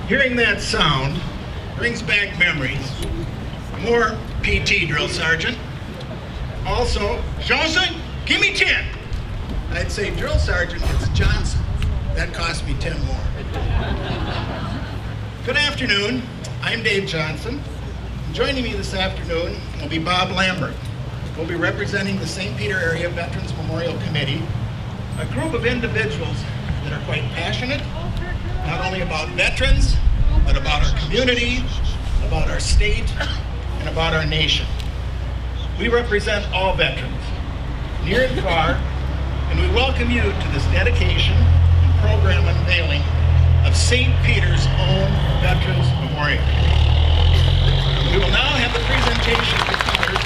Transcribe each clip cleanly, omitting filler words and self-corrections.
Hearing that sound brings back memories. More PT, drill sergeant. Also, Johnson, give me 10. I'd say, drill sergeant, it's Johnson. That cost me 10 more. Good afternoon. I'm Dave Johnson. Joining me this afternoon will be Bob Lambert. We'll be representing the St. Peter Area Veterans Memorial Committee, a group of individuals that are quite passionate, not only about veterans, but about our community, about our state, and about our nation. We represent all veterans, near and far, and we welcome you to this dedication and program unveiling of St. Peter's own Veterans Memorial. We will now have the presentation of colors.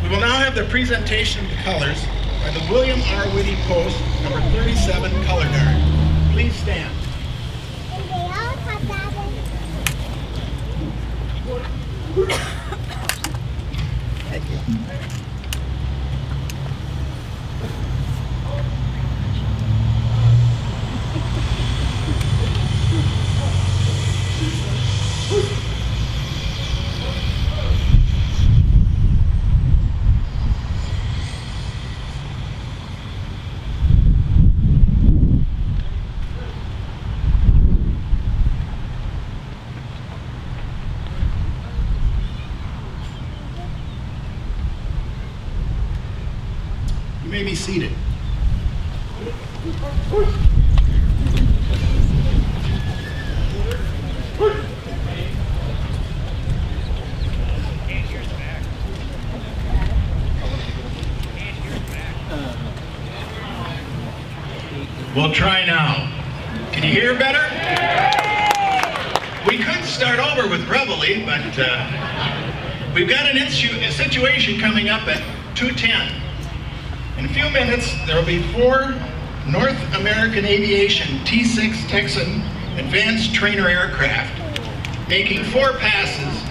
We will now have the presentation of the colors by the William R. Whitty Post, number 37 Color Guard. Please stand. Thank you. You may be seated. We'll try now. Can you hear better? We could start over with Reveille, but we've got a situation coming up at 2:10. In a few minutes, there will be 4 North American Aviation T-6 Texan advanced trainer aircraft making 4 passes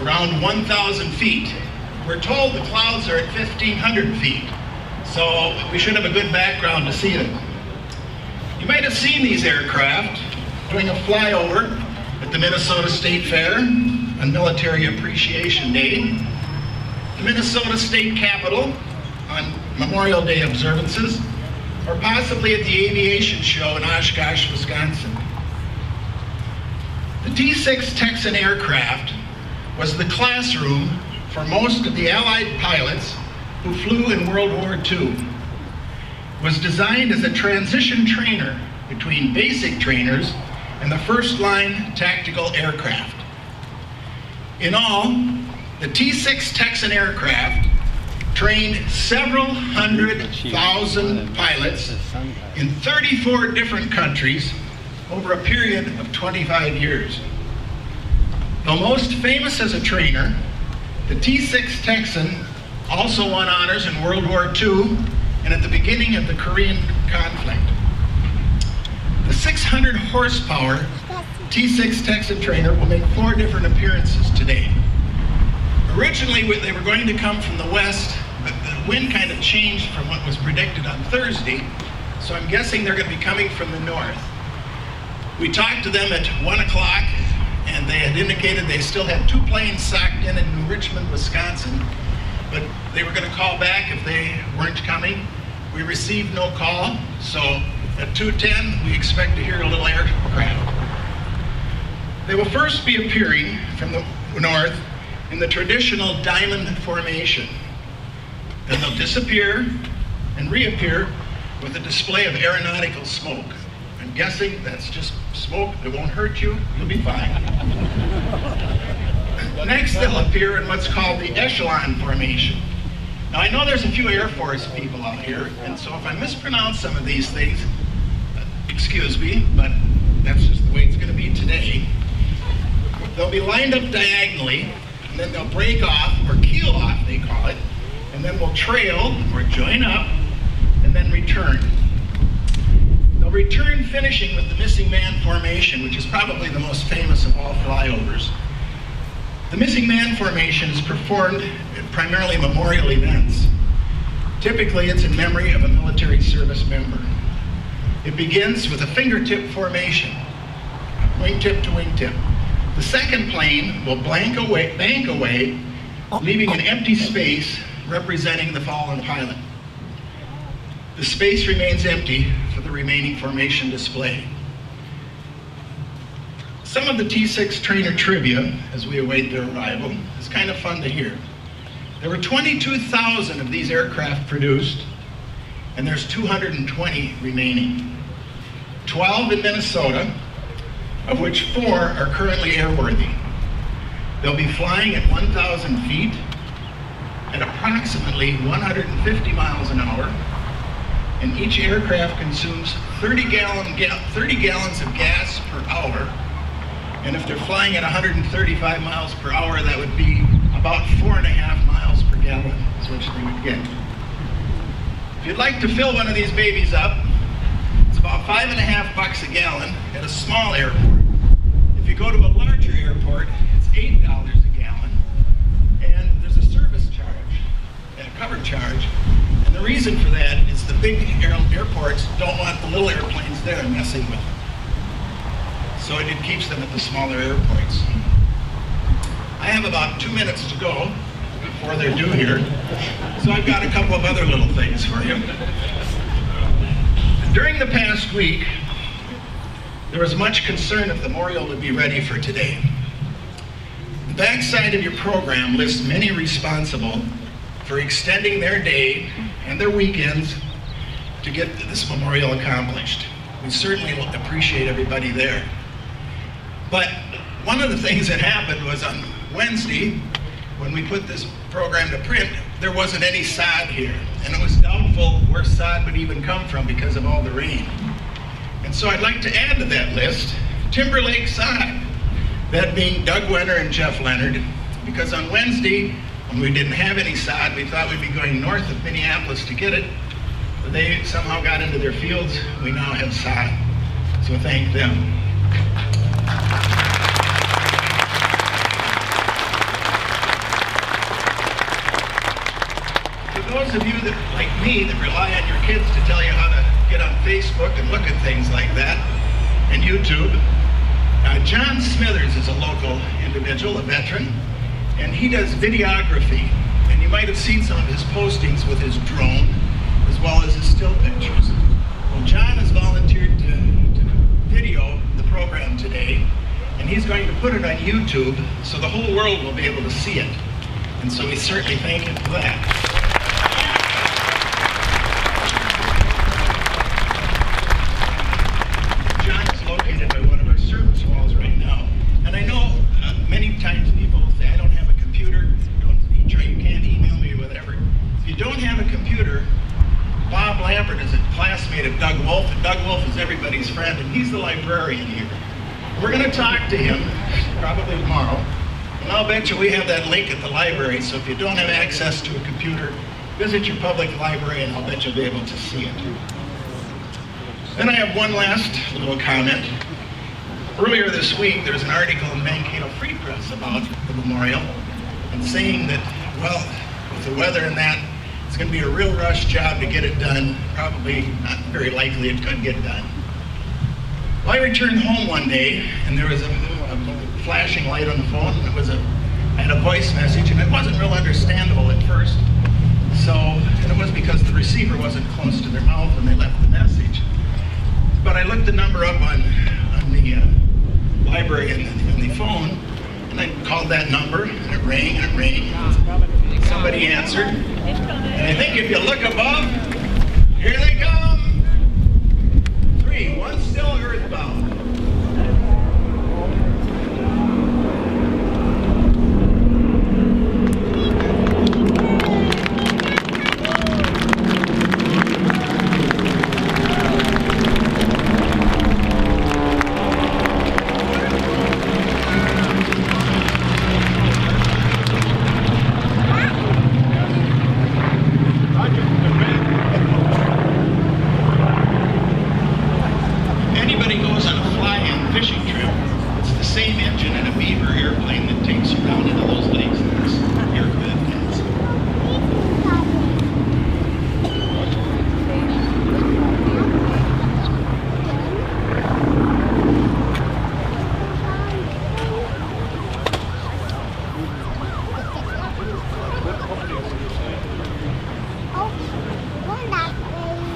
around 1,000 feet. We're told the clouds are at 1,500 feet, so we should have a good background to see them. You might have seen these aircraft doing a flyover at the Minnesota State Fair on Military Appreciation Day, the Minnesota State Capitol on Memorial Day observances, or possibly at the Aviation Show in Oshkosh, Wisconsin. The T-6 Texan aircraft was the classroom for most of the Allied pilots who flew in World War II. It was designed as a transition trainer between basic trainers and the first-line tactical aircraft. In all, the T-6 Texan aircraft trained several 100,000 pilots in 34 different countries over a period of 25 years. Though most famous as a trainer, the T-6 Texan also won honors in World War II and at the beginning of the Korean conflict. The 600 horsepower T-6 Texan trainer will make 4 different appearances today. Originally, they were going to come from the west, but the wind kind of changed from what was predicted on Thursday, so I'm guessing they're going to be coming from the north. We talked to them at 1 o'clock, and they had indicated they still had 2 planes socked in New Richmond, Wisconsin, but they were going to call back if they weren't coming. We received no call, so at 2:10, we expect to hear a little aircraft. They will first be appearing from the north in the traditional diamond formation. Then they'll disappear and reappear with a display of aeronautical smoke. I'm guessing that's just smoke that won't hurt you. You'll be fine. Next, they'll appear in what's called the echelon formation. Now, I know there's a few Air Force people out here, and so if I mispronounce some of these things, excuse me, but that's just the way it's going to be today. They'll be lined up diagonally, and then they'll break off, or keel off, they call it, and then we'll trail, or join up, and then return. They'll return finishing with the missing man formation, which is probably the most famous of all flyovers. The missing man formation is performed at primarily memorial events. Typically, it's in memory of a military service member. It begins with a fingertip formation, wingtip to wingtip. The second plane will bank away, leaving an empty space representing the fallen pilot. The space remains empty for the remaining formation display. Some of the T-6 trainer trivia, as we await their arrival, is kind of fun to hear. There were 22,000 of these aircraft produced, and there's 220 remaining. 12 in Minnesota, of which 4 are currently airworthy. They'll be flying at 1,000 feet at approximately 150 miles an hour, and each aircraft consumes 30 gallons of gas per hour. And if they're flying at 135 miles per hour, that would be about 4.5 miles per gallon is what they would get. If you'd like to fill one of these babies up, it's about $5.50 a gallon at a small airport. If you go to a larger airport, it's $8 a gallon, and there's a service charge, a cover charge. And the reason for that is the big airports don't want the little airplanes there messing with them. So it keeps them at the smaller airports. I have about 2 minutes to go before they're due here, so I've got a couple of other little things for you. During the past week, there was much concern if the memorial would be ready for today. The backside of your program lists many responsible for extending their day and their weekends to get this memorial accomplished. We certainly will appreciate everybody there. But one of the things that happened was on Wednesday, when we put this program to print, there wasn't any sod here. And it was doubtful where sod would even come from because of all the rain. And so I'd like to add to that list Timberlake sod, that being Doug Wenner and Jeff Leonard, because on Wednesday, when we didn't have any sod, we thought we'd be going north of Minneapolis to get it. But they somehow got into their fields. We now have sod. So thank them. Those of you that, like me, that rely on your kids to tell you how to get on Facebook and look at things like that, and YouTube, John Smithers is a local individual, a veteran, and he does videography. And you might have seen some of his postings with his drone, as well as his still pictures. Well, John has volunteered to video the program today, and he's going to put it on YouTube so the whole world will be able to see it. And so we certainly thank him for that. Doug Wolf, and Doug Wolf is everybody's friend, and he's the librarian here. We're going to talk to him probably tomorrow, and I'll bet you we have that link at the library, so if you don't have access to a computer, visit your public library, and I'll bet you'll be able to see it. Then I have one last little comment. Earlier this week, there was an article in Mankato Free Press about the memorial, and saying that, well, with the weather and that, it's going to be a real rush job to get it done. Probably not very likely it could get done. Well, I returned home one day, and there was a flashing light on the phone. I had a voice message, and it wasn't real understandable at first. And it was because the receiver wasn't close to their mouth when they left the message. But I looked the number up on the library and the phone, and I called that number, and it rang and it rang. Somebody answered, and I think if you look above, here they come. 3, 1 still earthbound. Roger. Oh, going that way.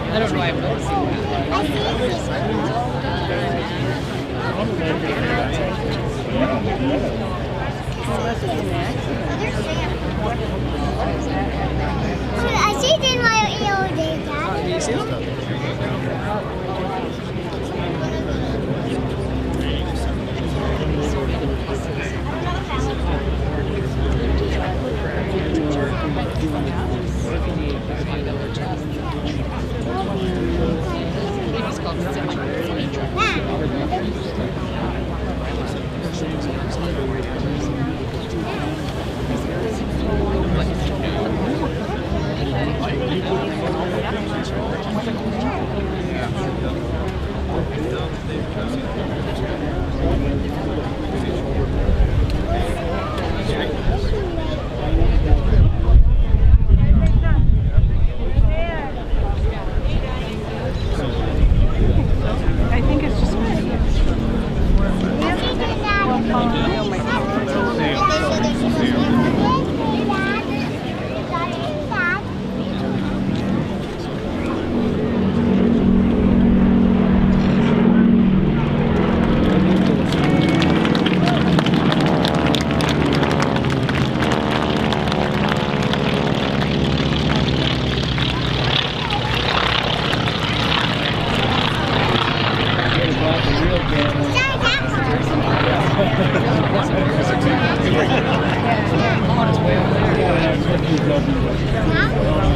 I don't know why I'm noticing that. I see it in my ear, Dad. Do you see them? It's called I think it's just me.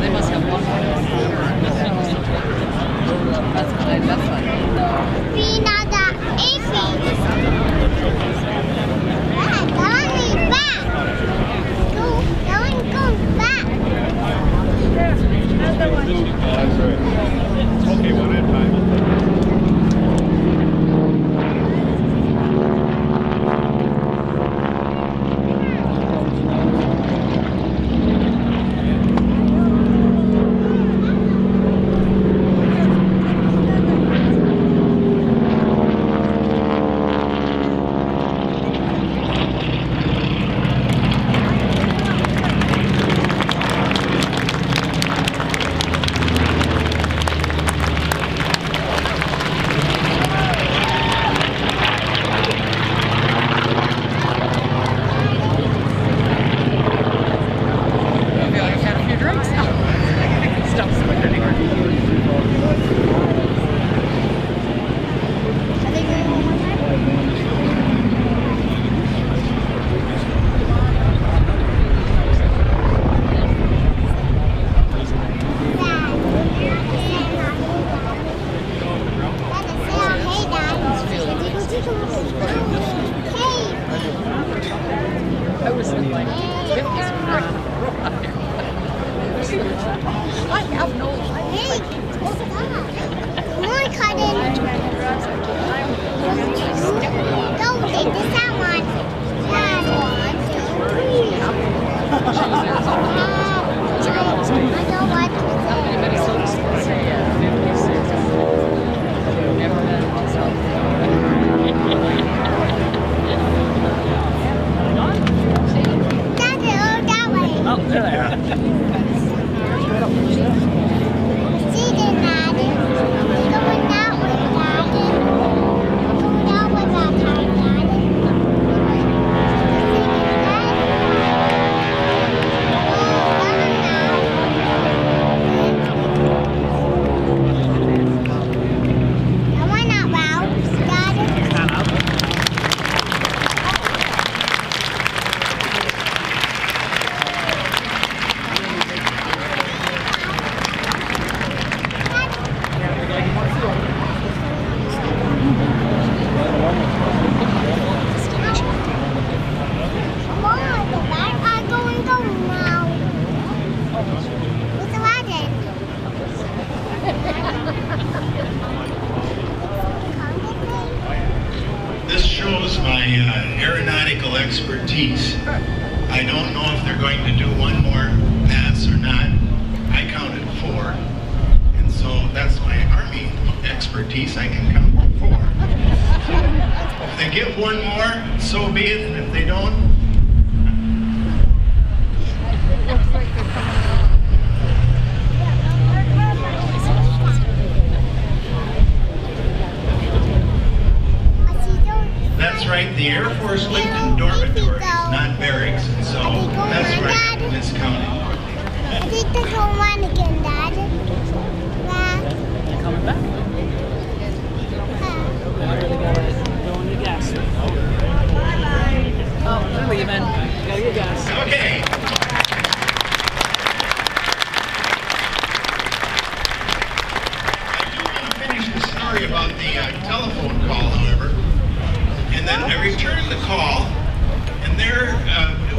They must have one. That's fine. Pinada Efi. Going back. Go back. That's right. Okay, one at a time. I was in like 50s. I have no Hey, stop. Come on, Cotton. Don't take this out one. One, two, three. I don't want to say. Daddy, oh, that way. Oh, there they are. See the Daddy. Going that way, Daddy. Going that way that time, Daddy. I want that route, Daddy. Stand up. Come on, the lights are going now. What's the legend? This shows my aeronautical expertise. I don't know if they're going to do one more pass or not. I counted 4. And so that's my Army expertise. I can count to 4. If they get one more, so be it. And if they don't, that's right. The Air Force lived in dormitories, not barracks. And so that's right. Miscounted. I think there's one again, Dad. Dad. They're coming back. They're going to gas. Oh, they're leaving. Gotta get gas. Okay. I do want to finish the story about the telephone call, however. And then I returned the call, and there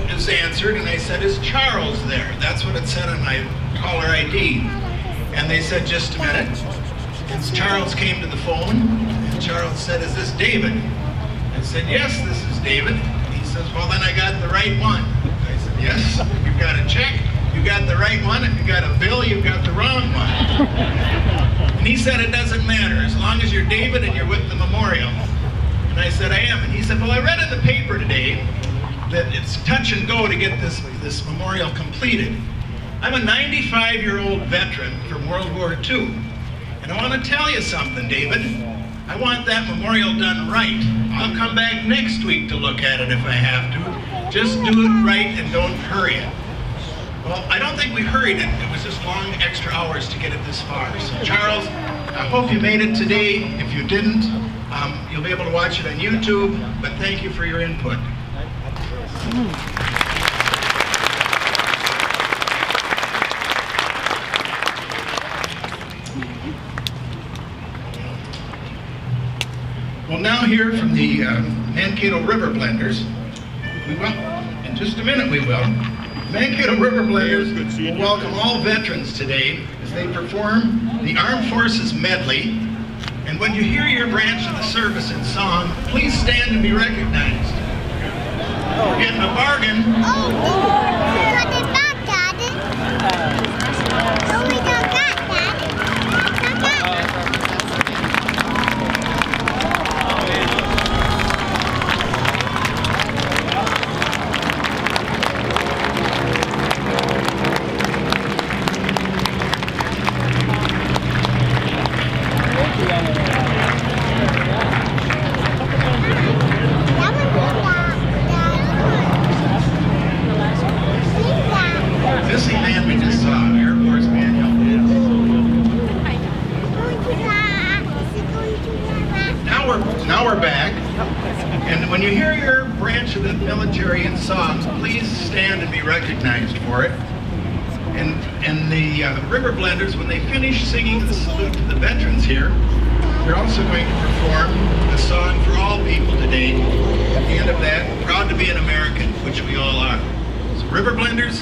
it was answered, and I said, "Is Charles there?" That's what it said on my caller ID. And they said, "Just a minute." And Charles came to the phone, and Charles said, "Is this David?" I said, "Yes, this is David." He says, "Well, then I got the right one." I said, "Yes, you've got a check, you got the right one. If you got a bill, you've got the wrong one." And he said, "It doesn't matter, as long as you're David and you're with the memorial." And I said, "I am." And he said, "Well, I read in the paper today that it's touch and go to get this memorial completed. I'm a 95-year-old veteran from World War II. And I want to tell you something, David. I want that memorial done right. I'll come back next week to look at it if I have to. Just do it right and don't hurry it." Well, I don't think we hurried it. It was just long extra hours to get it this far. So Charles, I hope you made it today. If you didn't, you'll be able to watch it on YouTube. But thank you for your input. We'll now hear from the Mankato River Blenders. We will, in just a minute we will. Mankato River Blenders will welcome all veterans today as they perform the Armed Forces Medley. And when you hear your branch of the service in song, please stand and be recognized. We're getting a bargain. Oh, we got it back, Daddy. Oh, we got that, Daddy. Got that. That one got that, Daddy. Missing man we just saw, Air Force manual. Going to that. Going to that. Now we're back. And when you hear your branch of the military in song, please stand and be recognized for it. And the River Blenders, when they finish singing the salute to the veterans here, they're also going to perform a song for all people today. At the end of that, "Proud to be an American," which which we all are. So River Blenders,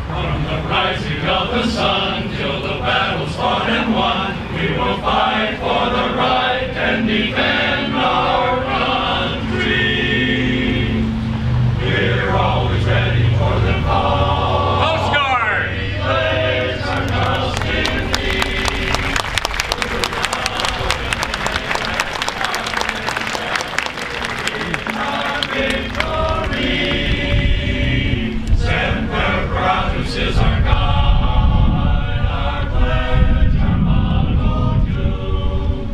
From the rising of the sun till the battle's fought and won, we will fight for the right and defend our country. We're always ready for the call. Coast Guard! Place our trust in thee. Our victory. Semper Paratus is our guide, our pledge, our motto too.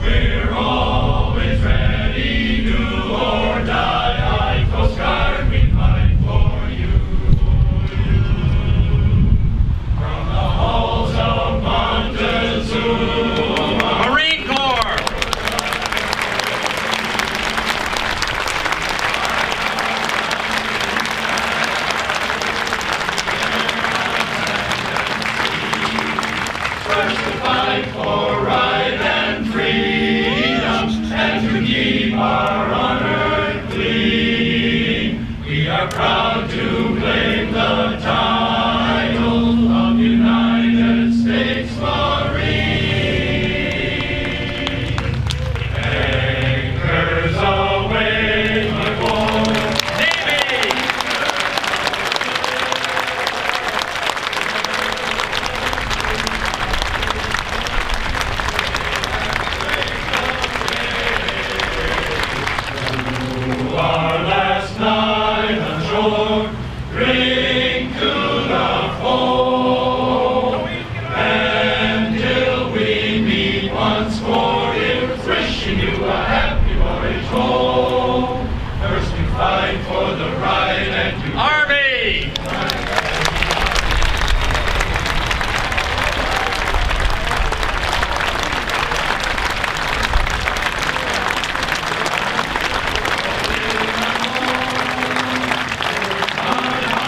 We're always ready, do or die. Aye, Coast Guard, we fight for you. From the halls of Montezuma, Marine Corps. First to fight for right and freedom, and to keep our honor clean. We are proud to claim the title of United States Marine. Anchors aweigh, my boy. Navy! Our last night on shore, drink to the full, until we meet once more. It's wishing you a happy voyage home. First we fight for the right and to Army.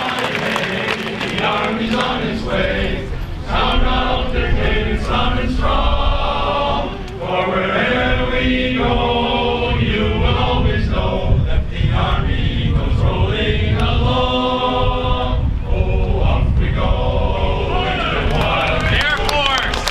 The Army's on its way. Sound out their cadence, sound and strong. For wherever we go, you will always know that the Army goes rolling along. Oh, off we go into the wild Air Force.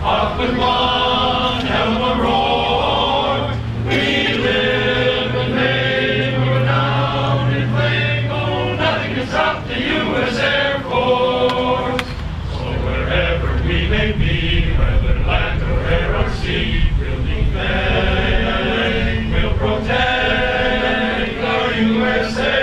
Off with one hell of a roar. We live and fame, we're down in flame. Oh, nothing can stop the U.S. Air Force. So wherever we may be, whether land or air or sea, we'll defend, we'll protect our USA.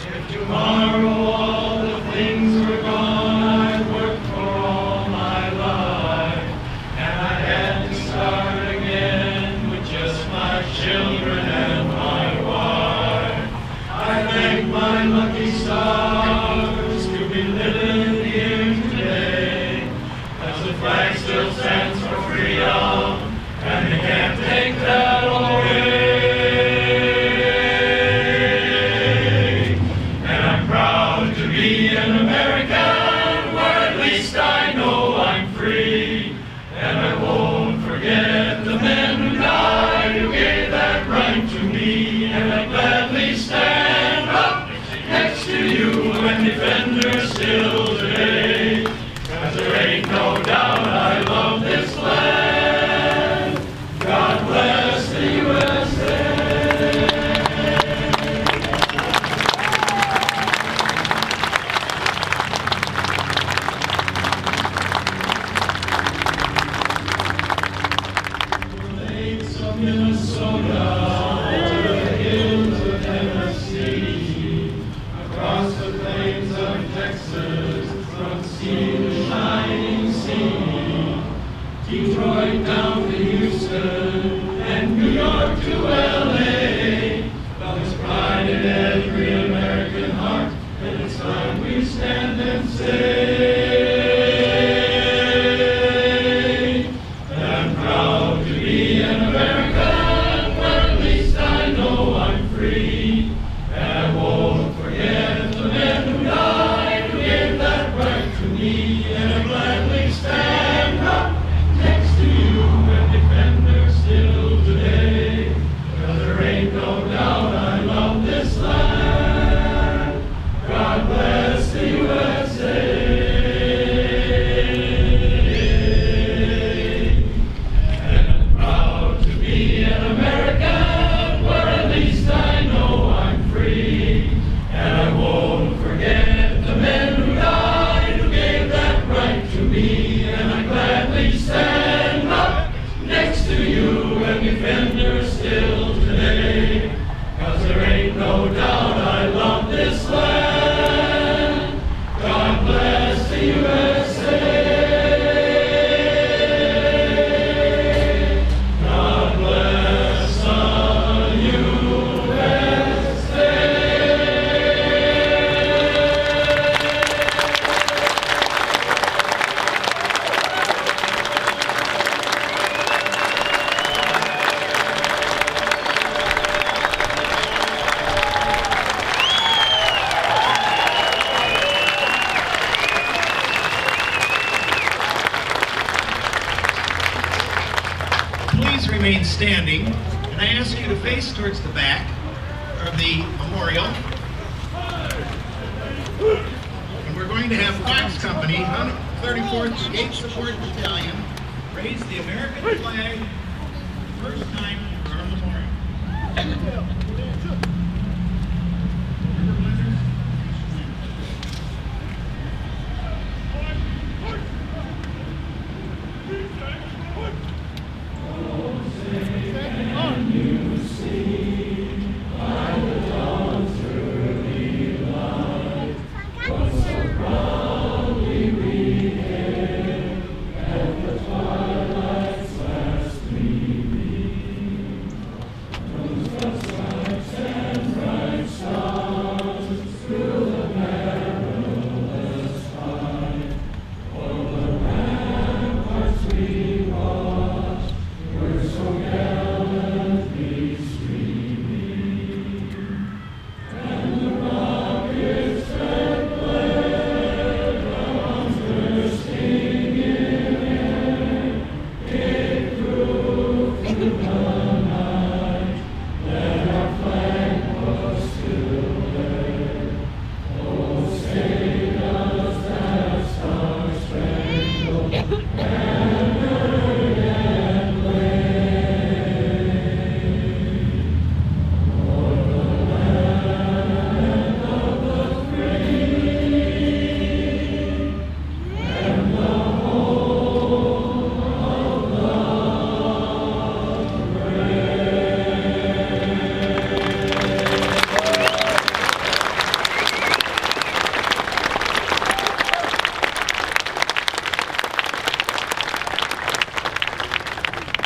If tomorrow all the things were gone I've worked for all my life, and I had to start again with just my children and my wife, I thank my lucky stars to be living here today, as the flag still stands for freedom, and they can't take that away. And I'm proud to be an American, where at least I know I'm free. And I won't forget the men who died, who gave that right to me. And I gladly stand up next to you it's time we stand and say, I'm proud to be an American, where at least I know I'm free. And I won't forget the men who died, who gave that right to me. And I gladly stand up next to you and defend her still today. 'Cause there ain't no doubt I love this land. God bless the USA. And I'm proud to be an American, where at least I know I'm free. And I won't forget the men who died, who gave that right to me. And I gladly stand up next to you and defend her still today. 'Cause there ain't no doubt I love this land. God bless the USA. God bless the USA. Please remain standing, and I ask you to face towards the back of the memorial. And we're going to have Fox Company, 134th Brigade Support Battalion, raise the American flag first time for our memorial.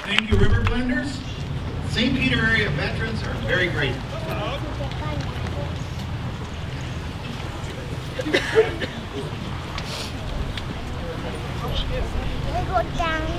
Thank you, River Blenders. St. Peter area veterans are very grateful. We go down. Come see, Daddy.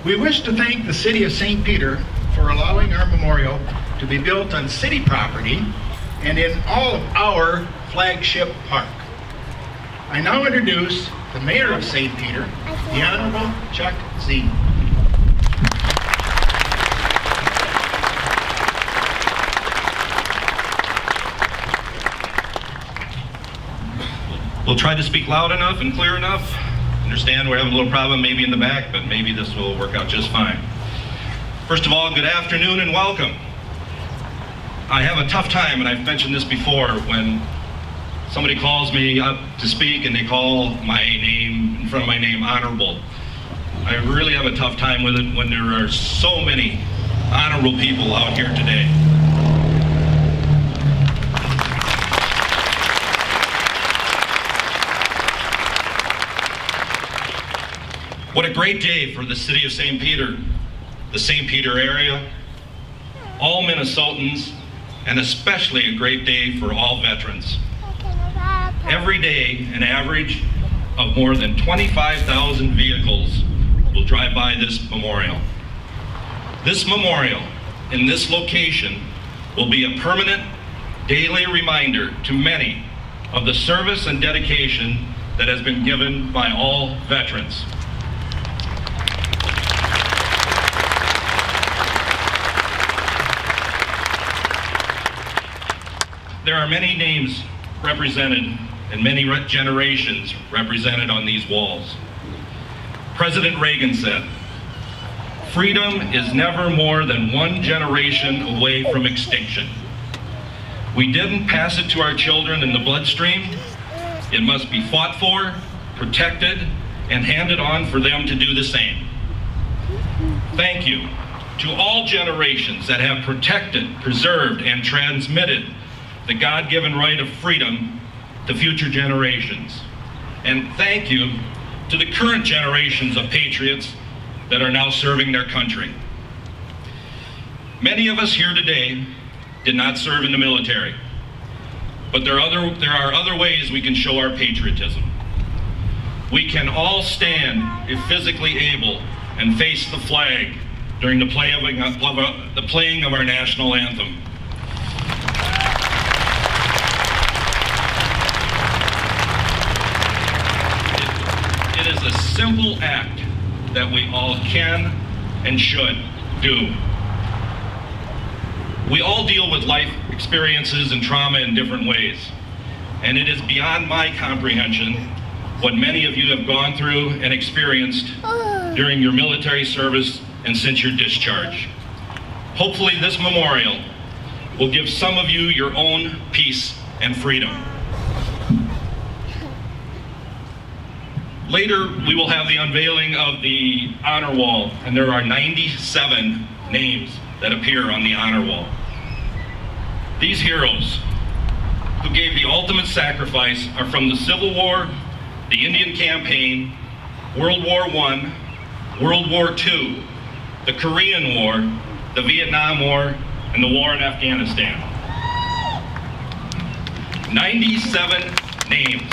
We wish to thank the City of St. Peter for allowing our memorial to be built on city property and in all of our flagship park. I now introduce the Mayor of St. Peter, the Honorable Chuck Z. We'll try to speak loud enough and clear enough. Understand we're having a little problem maybe in the back, but maybe this will work out just fine. First of all, good afternoon and welcome. I have a tough time, and I've mentioned this before, when somebody calls me up to speak and they call my name, in front of my name, honorable. I really have a tough time with it when there are so many honorable people out here today. What a great day for the city of St. Peter, the St. Peter area, all Minnesotans, and especially a great day for all veterans. Every day, an average of more than 25,000 vehicles will drive by this memorial. This memorial in this location will be a permanent daily reminder to many of the service and dedication that has been given by all veterans. There are many names represented and many generations represented on these walls. President Reagan said, "Freedom is never more than one generation away from extinction. We didn't pass it to our children in the bloodstream. It must be fought for, protected, and handed on for them to do the same." Thank you to all generations that have protected, preserved, and transmitted the God-given right of freedom to future generations. And thank you to the current generations of patriots that are now serving their country. Many of us here today did not serve in the military, but there are other ways we can show our patriotism. We can all stand, if physically able, and face the flag during the playing of our national anthem. It is a simple act that we all can and should do. We all deal with life experiences and trauma in different ways, and it is beyond my comprehension what many of you have gone through and experienced during your military service and since your discharge. Hopefully this memorial will give some of you your own peace and freedom. Later, we will have the unveiling of the honor wall, and there are 97 names that appear on the honor wall. These heroes who gave the ultimate sacrifice are from the Civil War, the Indian Campaign, World War I, World War II, the Korean War, the Vietnam War, and the war in Afghanistan. 97 names,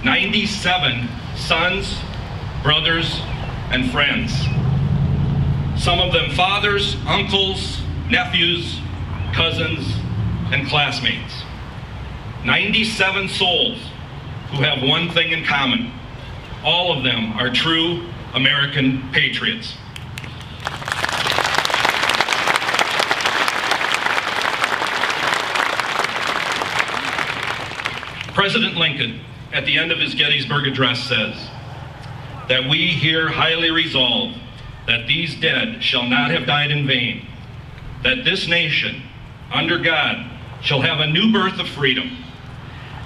97 sons, brothers, and friends. Some of them fathers, uncles, nephews, cousins, and classmates. 97 souls who have one thing in common. All of them are true American patriots. President Lincoln, at the end of his Gettysburg Address, says that we here highly resolve that these dead shall not have died in vain, that this nation, under God, shall have a new birth of freedom,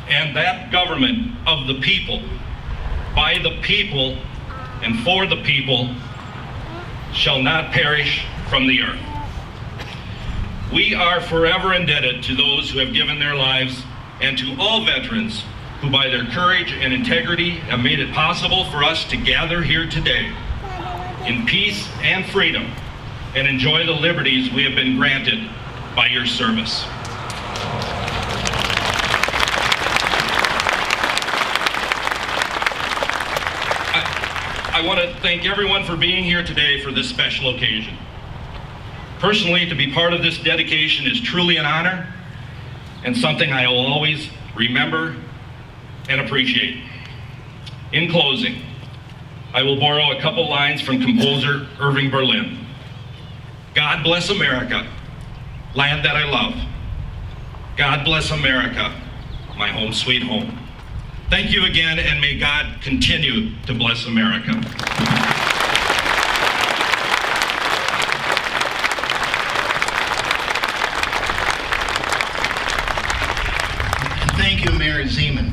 and that government of the people, by the people, and for the people, shall not perish from the earth. We are forever indebted to those who have given their lives and to all veterans who by their courage and integrity have made it possible for us to gather here today in peace and freedom and enjoy the liberties we have been granted by your service. I want to thank everyone for being here today for this special occasion. Personally, to be part of this dedication is truly an honor and something I will always remember and appreciate. In closing, I will borrow a couple lines from composer Irving Berlin. God bless America, land that I love. God bless America, my home sweet home. Thank you again, and may God continue to bless America. Thank you, Mayor. Meyer Zeman.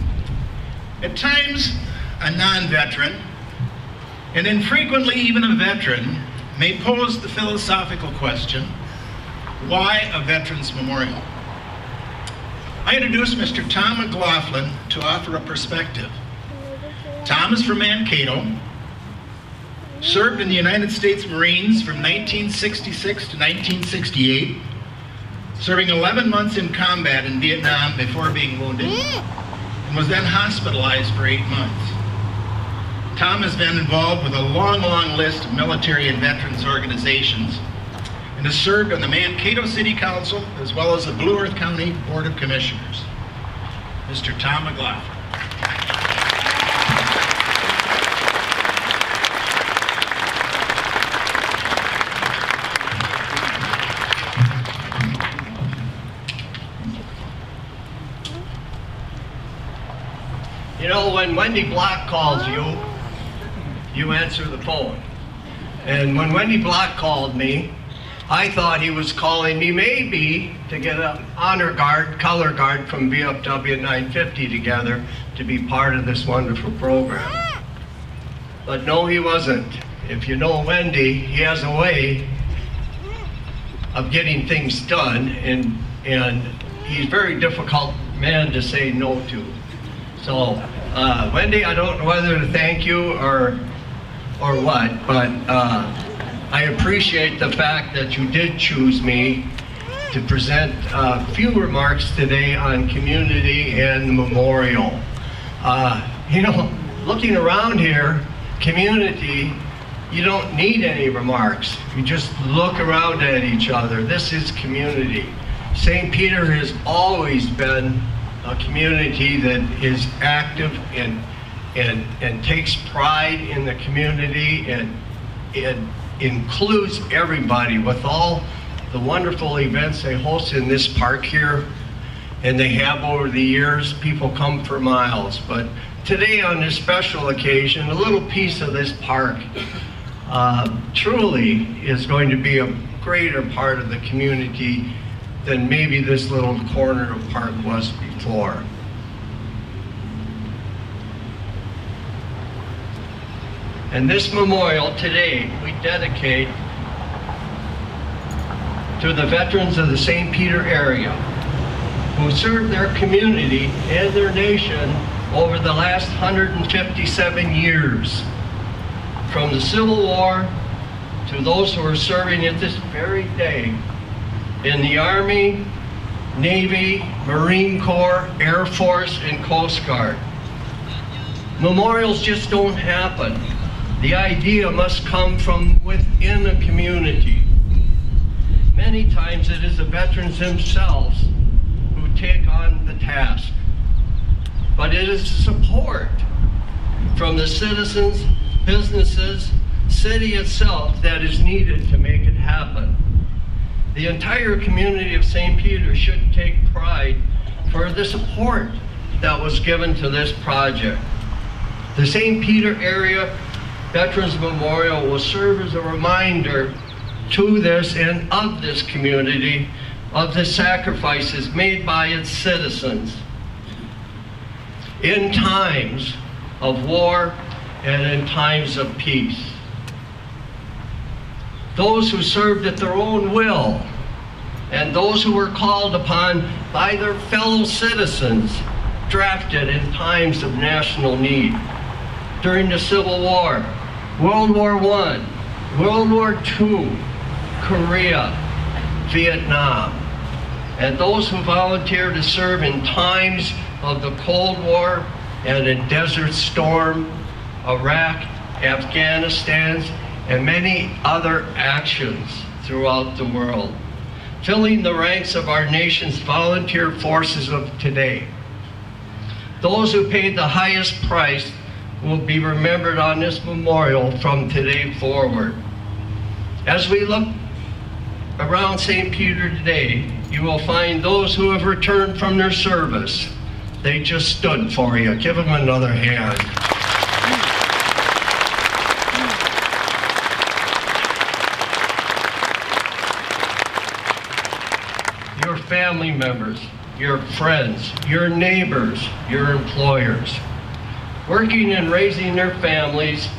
At times, a non-veteran, and infrequently even a veteran, may pose the philosophical question, why a Veterans Memorial? I introduce Mr. Tom McLaughlin to offer a perspective. Tom is from Mankato, served in the United States Marines from 1966 to 1968, serving 11 months in combat in Vietnam before being wounded, and was then hospitalized for 8 months. Tom has been involved with a long, long list of military and veterans organizations and has served on the Mankato City Council as well as the Blue Earth County Board of Commissioners. Mr. Tom McLaughlin. You know, when Wendy Block calls you, you answer the phone. And when Wendy Block called me, I thought he was calling me maybe to get an honor guard, color guard from VFW 950 together to be part of this wonderful program. But no, he wasn't. If you know Wendy, he has a way of getting things done, and he's a very difficult man to say no to. So, Wendy, I don't know whether to thank you or what, but I appreciate the fact that you did choose me to present a few remarks today on community and the memorial. You know, looking around here, community, you don't need any remarks. You just look around at each other. This is community. St. Peter has always been a community that is active and takes pride in the community and includes everybody with all the wonderful events they host in this park here, and they have over the years. People come for miles, but today on this special occasion, a little piece of this park truly is going to be a greater part of the community than maybe this little corner of park was before. And this memorial today we dedicate to the veterans of the St. Peter area who served their community and their nation over the last 157 years. From the Civil War to those who are serving at this very day in the Army, Navy, Marine Corps, Air Force, and Coast Guard. Memorials just don't happen. The idea must come from within a community. Many times it is the veterans themselves who take on the task. But it is support from the citizens, businesses, city itself that is needed to make it happen. The entire community of St. Peter should take pride for the support that was given to this project. The St. Peter Area Veterans Memorial will serve as a reminder to this and of this community of the sacrifices made by its citizens in times of war and in times of peace. Those who served at their own will and those who were called upon by their fellow citizens, drafted in times of national need. During the Civil War, World War I, World War II, Korea, Vietnam, and those who volunteered to serve in times of the Cold War and in Desert Storm, Iraq, Afghanistan, and many other actions throughout the world, filling the ranks of our nation's volunteer forces of today. Those who paid the highest price will be remembered on this memorial from today forward. As we look around St. Peter today, you will find those who have returned from their service. They just stood for you. Give them another hand. Your family members, your friends, your neighbors, your employers, working and raising their families,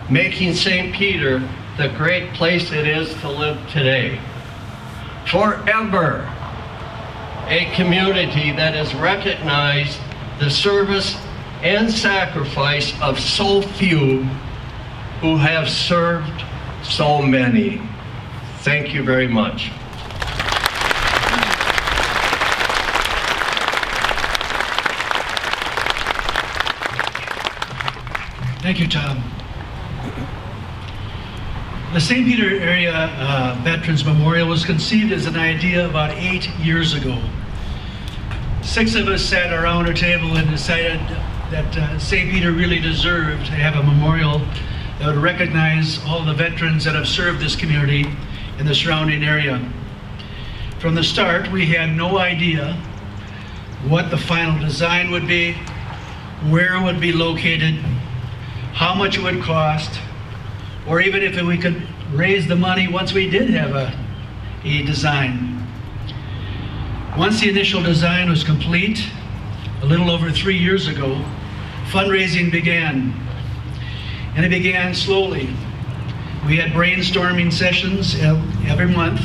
making St. Peter the great place it is to live today. Forever a community that has recognized the service and sacrifice of so few who have served so many. Thank you very much. Thank you, Tom. The St. Peter Area Veterans Memorial was conceived as an idea about 8 years ago. 6 of us sat around a table and decided that St. Peter really deserved to have a memorial that would recognize all the veterans that have served this community in the surrounding area. From the start, we had no idea what the final design would be, where it would be located, how much it would cost, or even if we could raise the money once we did have a design. Once the initial design was complete, a little over 3 years ago, fundraising began. And it began slowly. We had brainstorming sessions every month.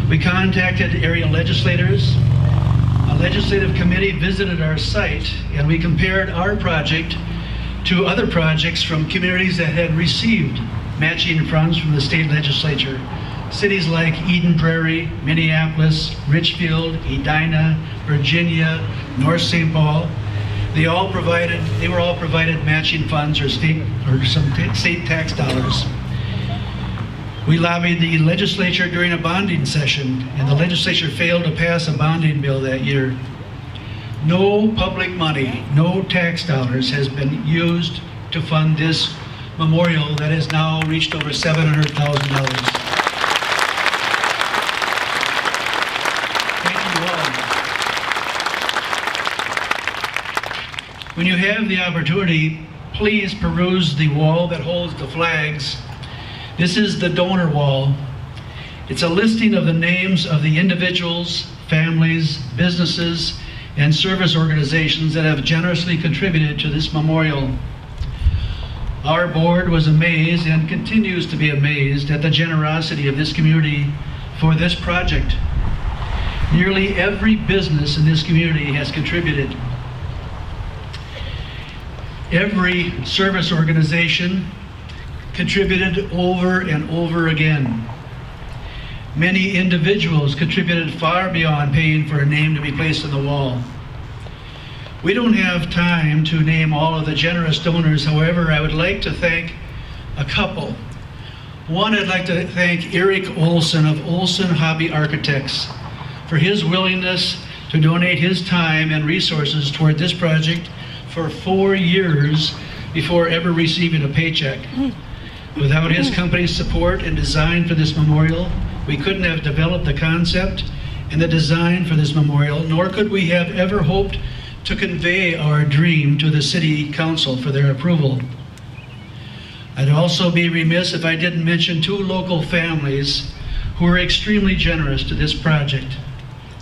We contacted area legislators. A legislative committee visited our site, and we compared our project to other projects from communities that had received matching funds from the state legislature. Cities like Eden Prairie, Minneapolis, Richfield, Edina, Virginia, North St. Paul. They were all provided matching funds or some state tax dollars. We lobbied the legislature during a bonding session, and the legislature failed to pass a bonding bill that year. No public money, no tax dollars has been used to fund this memorial that has now reached over $700,000. When you have the opportunity, please peruse the wall that holds the flags. This is the donor wall. It's a listing of the names of the individuals, families, businesses, and service organizations that have generously contributed to this memorial. Our board was amazed and continues to be amazed at the generosity of this community for this project. Nearly every business in this community has contributed. Every service organization contributed over and over again. Many individuals contributed far beyond paying for a name to be placed on the wall. We don't have time to name all of the generous donors. However, I would like to thank a couple. One, I'd like to thank Eric Olson of Olson Hobby Architects for his willingness to donate his time and resources toward this project for 4 years before ever receiving a paycheck. Without his company's support and design for this memorial, we couldn't have developed the concept and the design for this memorial, nor could we have ever hoped to convey our dream to the City Council for their approval. I'd also be remiss if I didn't mention 2 local families who are extremely generous to this project,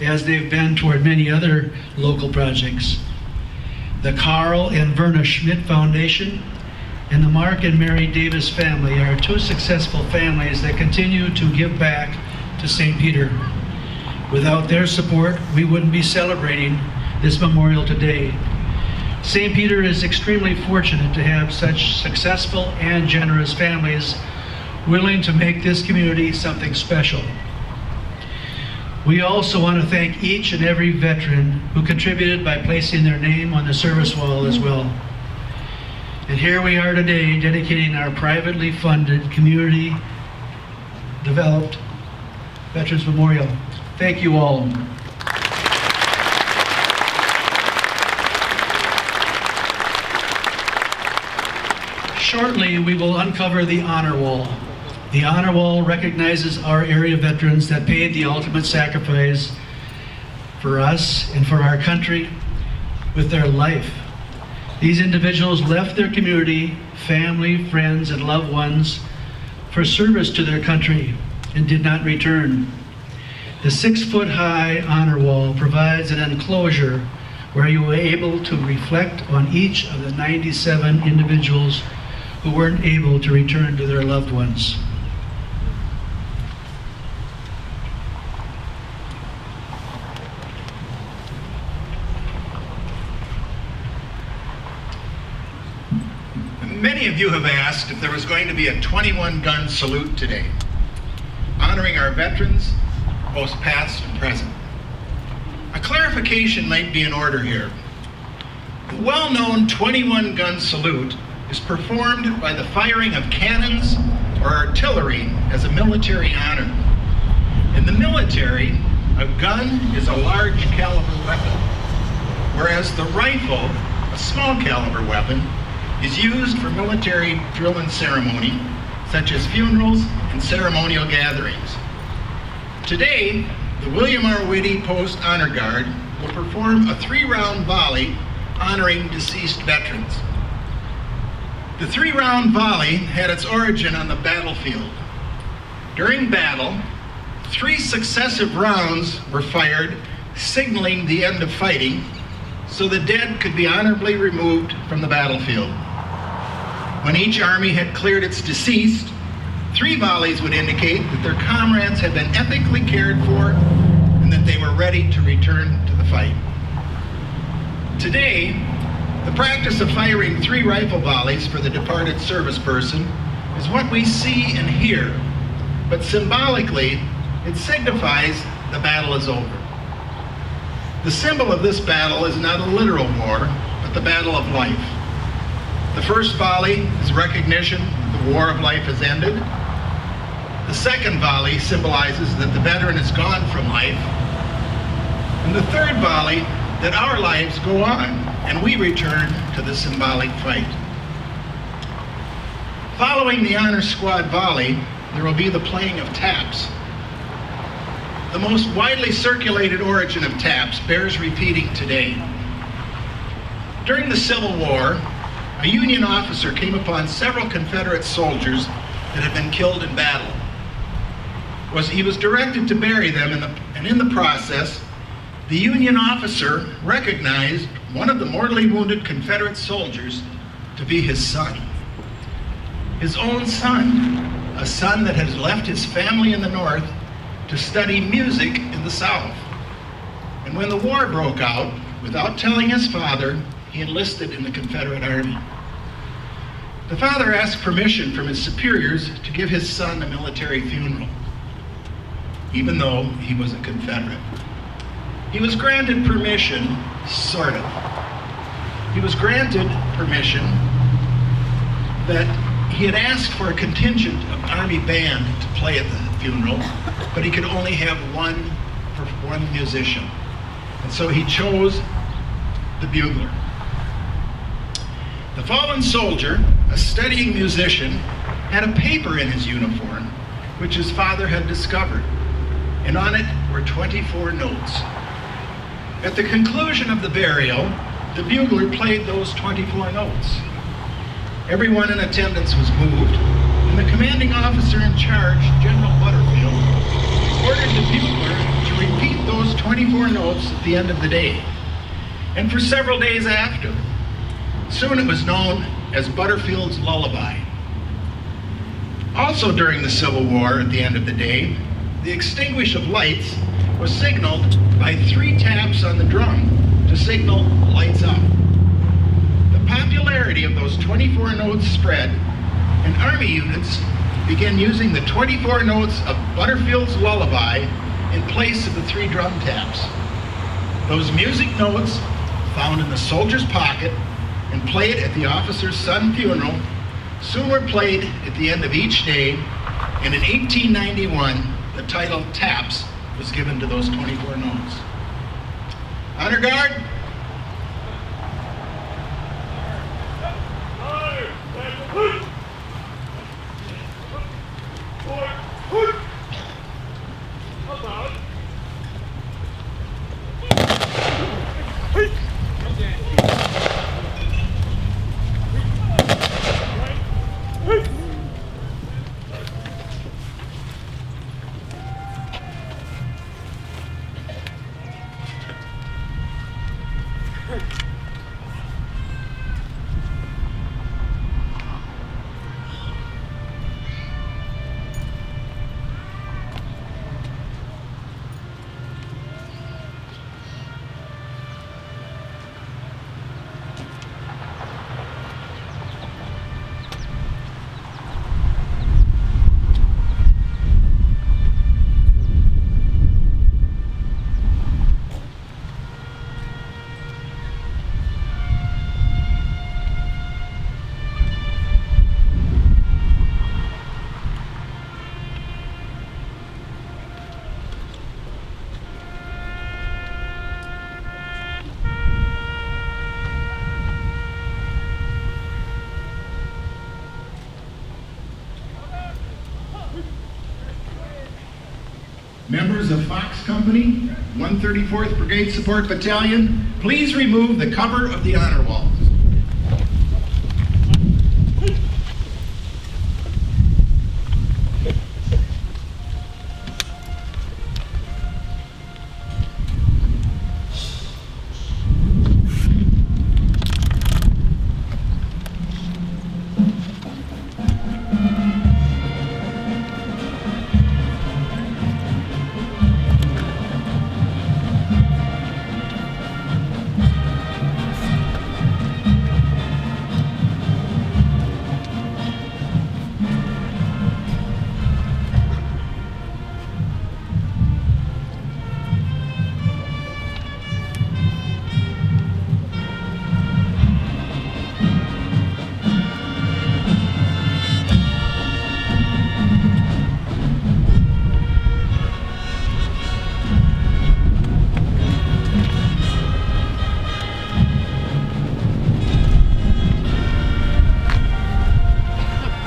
as they've been toward many other local projects. The Carl and Verna Schmidt Foundation and the Mark and Mary Davis family are 2 successful families that continue to give back to St. Peter. Without their support, we wouldn't be celebrating this memorial today. St. Peter is extremely fortunate to have such successful and generous families willing to make this community something special. We also want to thank each and every veteran who contributed by placing their name on the service wall as well. And here we are today dedicating our privately funded, community developed Veterans Memorial. Thank you all. Shortly, we will uncover the Honor Wall. The Honor Wall recognizes our area veterans that paid the ultimate sacrifice for us and for our country with their life. These individuals left their community, family, friends, and loved ones for service to their country and did not return. The 6-foot-high honor wall provides an enclosure where you were able to reflect on each of the 97 individuals who weren't able to return to their loved ones. Many of you have asked if there was going to be a 21-gun salute today, honoring our veterans, both past and present. A clarification might be in order here. The well-known 21-gun salute is performed by the firing of cannons or artillery as a military honor. In the military, a gun is a large caliber weapon, whereas the rifle, a small caliber weapon, is used for military drill and ceremony, such as funerals and ceremonial gatherings. Today, the William R. Whitty Post Honor Guard will perform a 3-round volley honoring deceased veterans. The 3-round volley had its origin on the battlefield. During battle, 3 successive rounds were fired, signaling the end of fighting, so the dead could be honorably removed from the battlefield. When each army had cleared its deceased, 3 volleys would indicate that their comrades had been ethically cared for and that they were ready to return to the fight. Today, the practice of firing 3 rifle volleys for the departed service person is what we see and hear, but symbolically, it signifies the battle is over. The symbol of this battle is not a literal war, but the battle of life. The first volley is recognition that the war of life has ended. The second volley symbolizes that the veteran is gone from life. And the third volley, that our lives go on and we return to the symbolic fight. Following the Honor Squad volley, there will be the playing of taps. The most widely circulated origin of taps bears repeating today. During the Civil War, a Union officer came upon several Confederate soldiers that had been killed in battle. He was directed to bury them, and in the process, the Union officer recognized one of the mortally wounded Confederate soldiers to be his son. His own son, a son that had left his family in the North to study music in the South. And when the war broke out, without telling his father, he enlisted in the Confederate Army. The father asked permission from his superiors to give his son a military funeral, even though he was a Confederate. He was granted permission, sort of. He was granted permission that he had asked for a contingent of Army band to play at the funeral, but he could only have one musician. And so he chose the bugler. The fallen soldier, a studying musician, had a paper in his uniform, which his father had discovered, and on it were 24 notes. At the conclusion of the burial, the bugler played those 24 notes. Everyone in attendance was moved, and the commanding officer in charge, General Butterfield, ordered the bugler to repeat those 24 notes at the end of the day, and for several days after. Soon it was known as Butterfield's Lullaby. Also during the Civil War, at the end of the day, the extinguish of lights was signaled by 3 taps on the drum to signal lights out. The popularity of those 24 notes spread, and Army units began using the 24 notes of Butterfield's Lullaby in place of the 3 drum taps. Those music notes, found in the soldier's pocket and played at the officer's son's funeral, soon were played at the end of each day, and in 1891, the title Taps was given to those 24 notes. Honor Guard. Members of Fox Company, 134th Brigade Support Battalion, please remove the cover of the honor wall.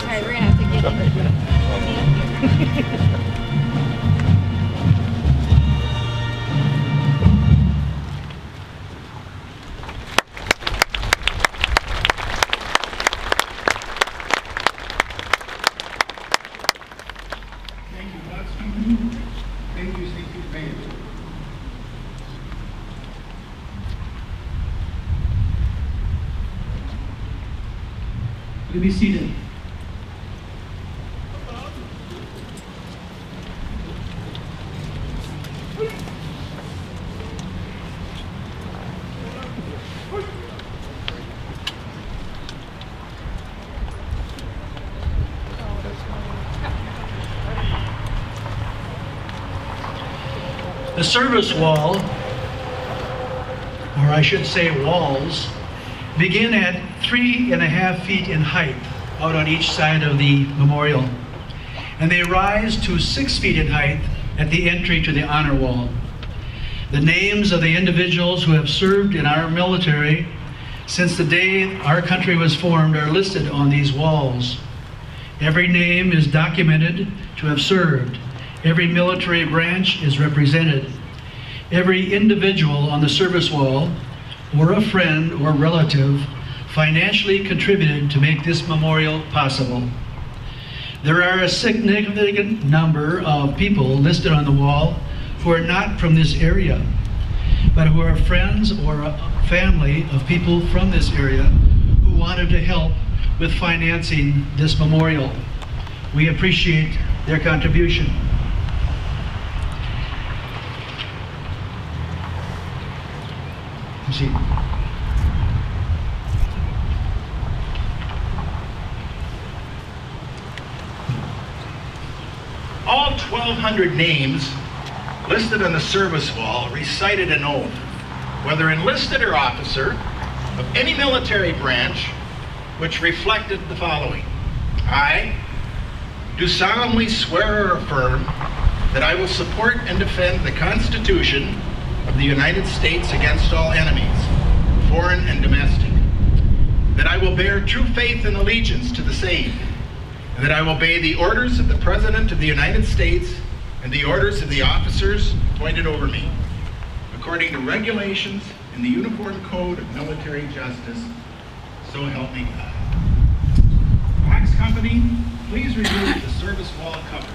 Alright, we're gonna have to get in. Thank you, Fox Company. Thank you, St. Pete Mayor. To be seated. The service wall, or I should say walls, begin at 3.5 feet in height out on each side of the memorial, and they rise to 6 feet in height at the entry to the honor wall. The names of the individuals who have served in our military since the day our country was formed are listed on these walls. Every name is documented to have served. Every military branch is represented. Every individual on the service wall, or a friend or relative, financially contributed to make this memorial possible. There are a significant number of people listed on the wall who are not from this area, but who are friends or a family of people from this area who wanted to help with financing this memorial. We appreciate their contribution. See. All 1,200 names listed on the service wall recited an oath, whether enlisted or officer, of any military branch, which reflected the following. I do solemnly swear or affirm that I will support and defend the Constitution of the United States against all enemies, foreign and domestic, that I will bear true faith and allegiance to the same, and that I will obey the orders of the President of the United States and the orders of the officers appointed over me, according to regulations in the Uniform Code of Military Justice, so help me God. Fox Company, please remove the service wall covers.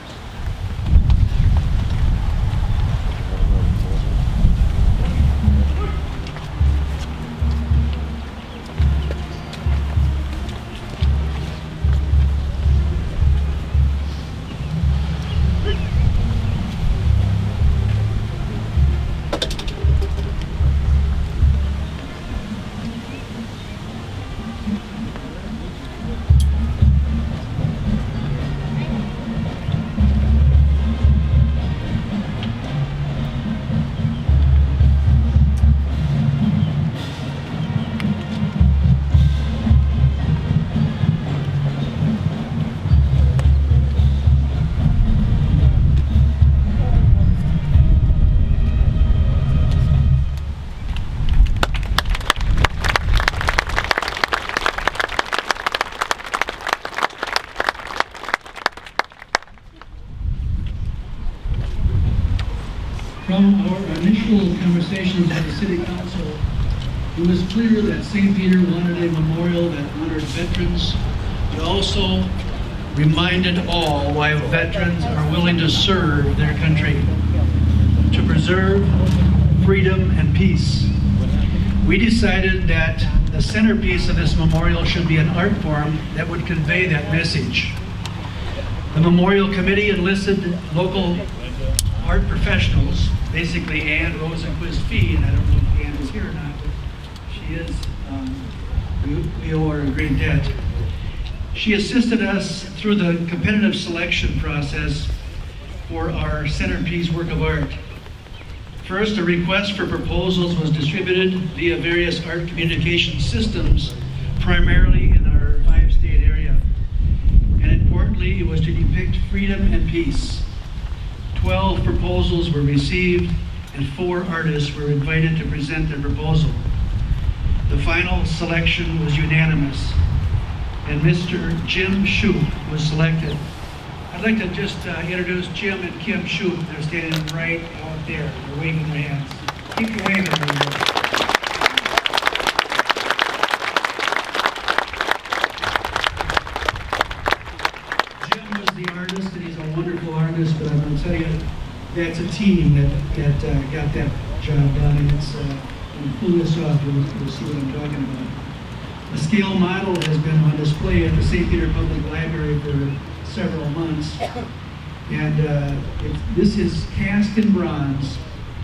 From our initial conversations with the City Council, it was clear that St. Peter wanted a memorial that honored veterans, but also reminded all why veterans are willing to serve their country, to preserve freedom and peace. We decided that the centerpiece of this memorial should be an art form that would convey that message. The Memorial Committee enlisted local art professionals, basically Ann Rosenquist-Fee, and I don't know if Ann is here or not, but she is. We owe her a great debt. She assisted us through the competitive selection process for our centerpiece work of art. First, a request for proposals was distributed via various art communication systems, primarily in our 5-state area. And importantly, it was to depict freedom and peace. 12 proposals were received, and 4 artists were invited to present their proposal. The final selection was unanimous, and Mr. Jim Shoup was selected. I'd like to just introduce Jim and Kim Shoup. They're standing right out there. They're waving their hands. Keep your waving, everybody. Jim was the artist, and he's a wonderful artist, but I'm going to tell you, that's a team that got that job done, and it's, when you pull this off, you'll see what I'm talking about. A scale model has been on display at the St. Peter Public Library for several months, and this is cast in bronze,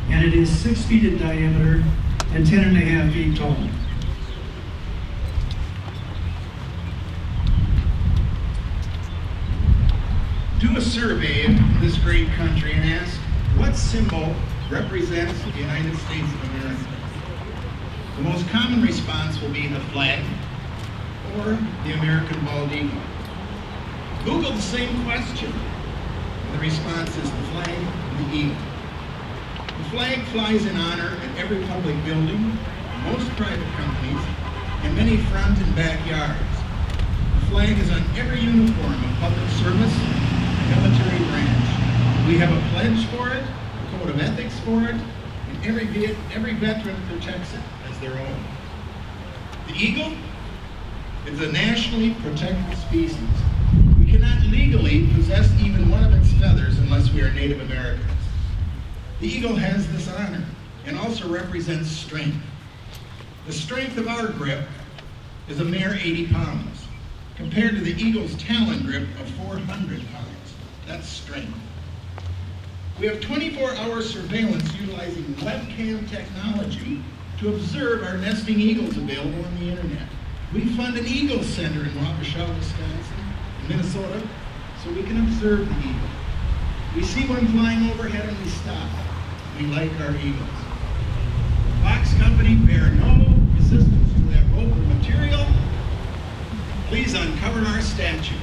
and it is 6 feet in diameter and 10.5 feet tall. Do a survey of this great country and ask what symbol represents the United States of America. The most common response will be the flag or the American bald eagle. Google the same question, and the response is the flag and the eagle. The flag flies in honor at every public building, most private companies, and many front and backyards. The flag is on every uniform of public service and military branch. We have a pledge for it, a code of ethics for it, and every veteran protects it as their own. The eagle is a nationally protected species. We cannot legally possess even one of its feathers unless we are Native Americans. The eagle has this honor and also represents strength. The strength of our grip is a mere 80 pounds, compared to the eagle's talon grip of 400 pounds. That's strength. We have 24-hour surveillance utilizing webcam technology to observe our nesting eagles available on the internet. We fund an Eagle Center in Wabasha, Wisconsin, and Minnesota, so we can observe the eagle. We see one flying overhead and we stop. We like our eagles. Fox Company bear no resistance to that rope or material. Please uncover our statue.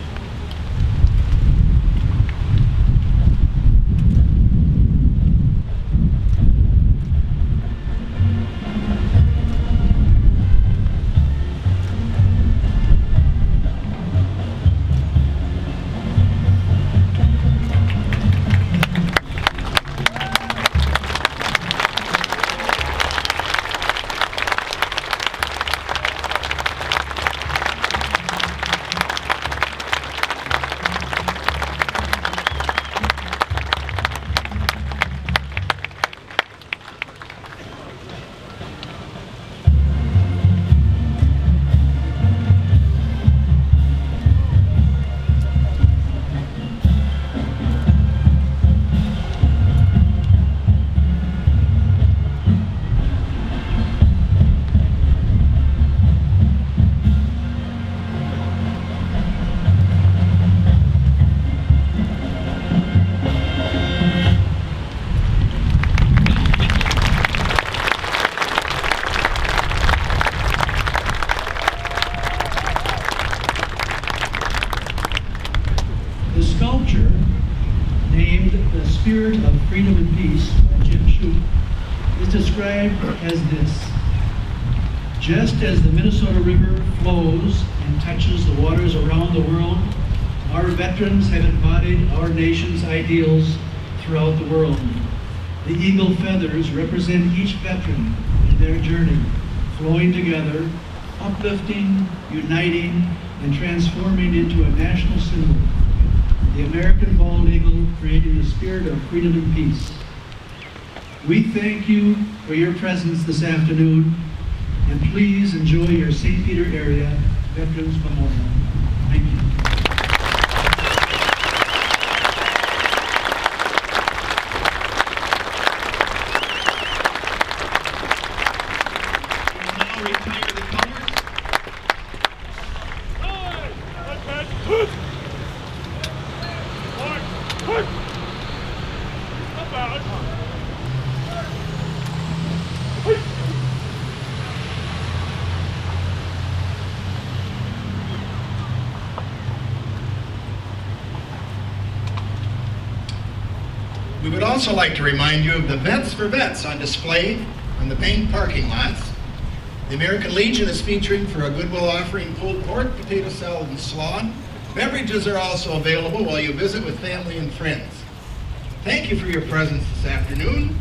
Spirit of Freedom and Peace by Jim Shoup is described as this. Just as the Minnesota River flows and touches the waters around the world, our veterans have embodied our nation's ideals throughout the world. The eagle feathers represent each veteran in their journey, flowing together, uplifting, uniting, and transforming into a national symbol. The American bald eagle creating the spirit of freedom and peace. We thank you for your presence this afternoon, and please enjoy your St. Peter area Veterans Memorial. Thank you. Now retire the colors. We would also like to remind you of the Vets for Vets on display on the main parking lots. The American Legion is featuring for a Goodwill offering pulled pork, potato salad, and slaw. Beverages are also available while you visit with family and friends. Thank you for your presence this afternoon.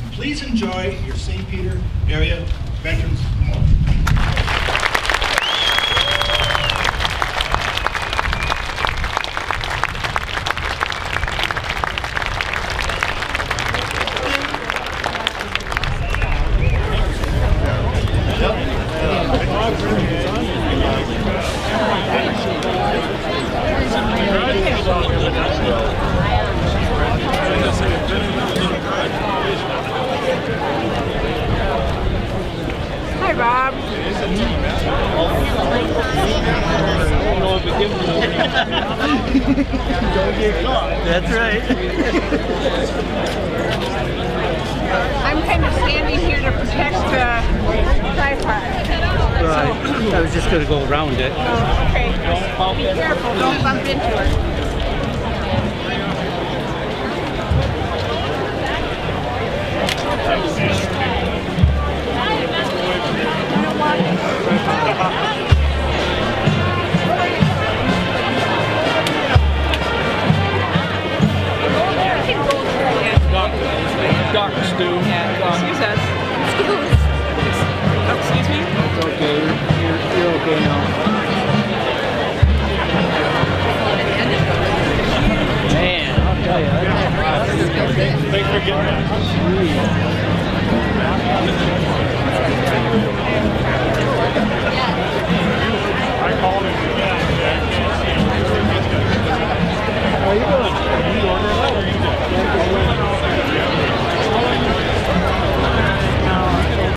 And please enjoy your St. Peter area Veterans Memorial. Hi, Rob. That's right. I'm kind of standing here to protect the tripod. Right. I was just going to go around it. Oh, okay. Be careful, don't bump into it. Dr. Stu. Excuse us. Excuse. Oh, excuse me? It's okay. You're okay now. Man, I'll tell you. Thanks for getting that.